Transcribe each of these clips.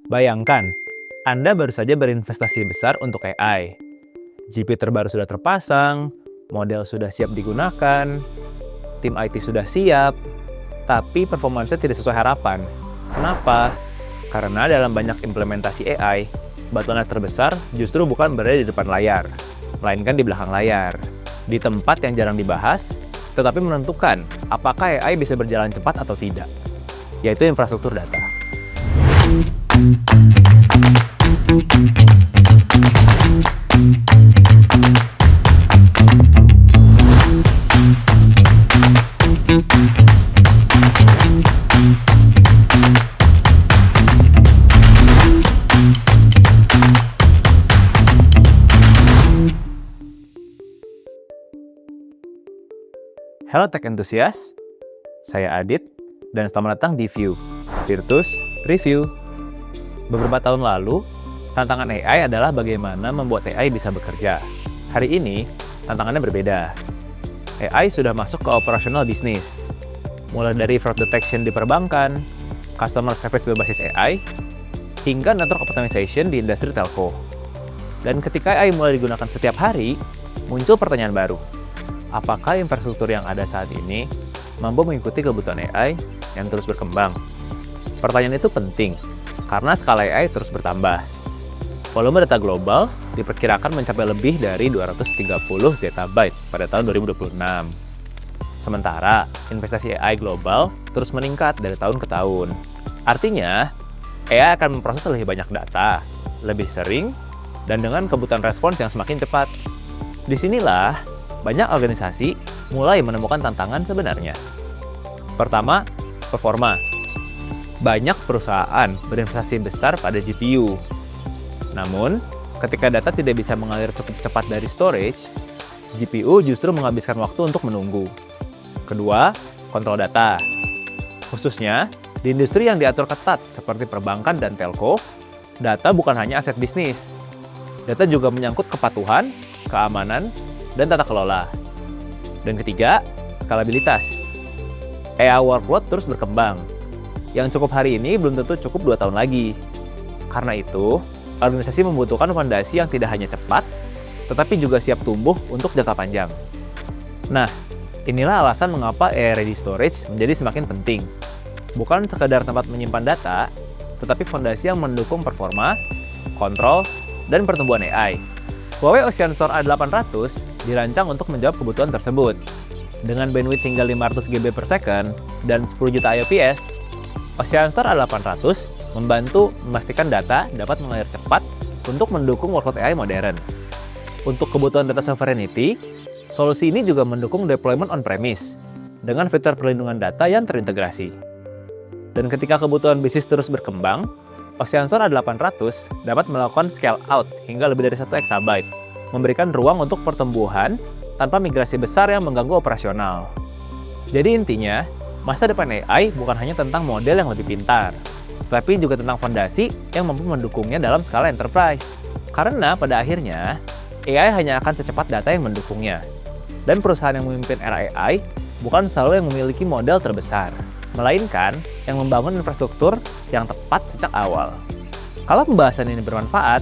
Bayangkan, Anda baru saja berinvestasi besar untuk AI. GPU terbaru sudah terpasang, model sudah siap digunakan, tim IT sudah siap, tapi performanya tidak sesuai harapan. Kenapa? Karena dalam banyak implementasi AI, bottleneck terbesar justru bukan berada di depan layar, melainkan di belakang layar. Di tempat yang jarang dibahas, tetapi menentukan apakah AI bisa berjalan cepat atau tidak, yaitu infrastruktur data. Halo Tech Enthusiast, saya Adit, dan selamat datang di View, Virtus Review. Beberapa tahun lalu, tantangan AI adalah bagaimana membuat AI bisa bekerja. Hari ini, tantangannya berbeda. AI sudah masuk ke operasional bisnis, mulai dari fraud detection di perbankan, customer service berbasis AI, hingga network optimization di industri telco. Dan ketika AI mulai digunakan setiap hari, muncul pertanyaan baru. Apakah infrastruktur yang ada saat ini mampu mengikuti kebutuhan AI yang terus berkembang? Pertanyaan itu penting, karena skala AI terus bertambah. Volume data global diperkirakan mencapai lebih dari 230 zettabyte pada tahun 2026. Sementara, investasi AI global terus meningkat dari tahun ke tahun. Artinya, AI akan memproses lebih banyak data, lebih sering, dan dengan kebutuhan respons yang semakin cepat. Disinilah banyak organisasi mulai menemukan tantangan sebenarnya. Pertama, performa. Banyak perusahaan berinvestasi besar pada GPU. Namun, ketika data tidak bisa mengalir cukup cepat dari storage, GPU justru menghabiskan waktu untuk menunggu. Kedua, kontrol data. Khususnya, di industri yang diatur ketat seperti perbankan dan telco, data bukan hanya aset bisnis. Data juga menyangkut kepatuhan, keamanan, dan tata kelola. Dan ketiga, skalabilitas. AI workload terus berkembang. Yang cukup hari ini belum tentu cukup 2 tahun lagi. Karena itu, organisasi membutuhkan fondasi yang tidak hanya cepat, tetapi juga siap tumbuh untuk jangka panjang. Nah, inilah alasan mengapa AI-ready storage menjadi semakin penting. Bukan sekedar tempat menyimpan data, tetapi fondasi yang mendukung performa, kontrol, dan pertumbuhan AI. Huawei OceanStorm A800 dirancang untuk menjawab kebutuhan tersebut. Dengan bandwidth hingga 500 GB per second dan 10 juta IOPS, OceanStorm A800 membantu memastikan data dapat mengalir cepat untuk mendukung workload AI modern. Untuk kebutuhan data sovereignty, solusi ini juga mendukung deployment on-premise dengan fitur perlindungan data yang terintegrasi. Dan ketika kebutuhan bisnis terus berkembang, OceanStorm A800 dapat melakukan scale out hingga lebih dari 1 exabyte, memberikan ruang untuk pertumbuhan tanpa migrasi besar yang mengganggu operasional. Jadi intinya, masa depan AI bukan hanya tentang model yang lebih pintar, tapi juga tentang fondasi yang mampu mendukungnya dalam skala enterprise. Karena pada akhirnya, AI hanya akan secepat data yang mendukungnya. Dan perusahaan yang memimpin era AI bukan selalu yang memiliki model terbesar, melainkan yang membangun infrastruktur yang tepat sejak awal. Kalau pembahasan ini bermanfaat,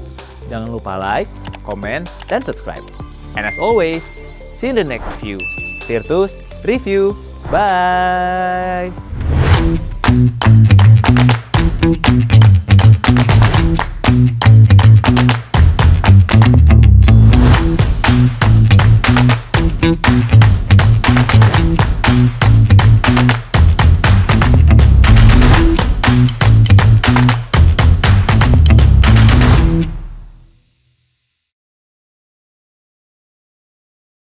jangan lupa like, komen, dan subscribe. And as always, see you in the next view. Virtus Review. Bye!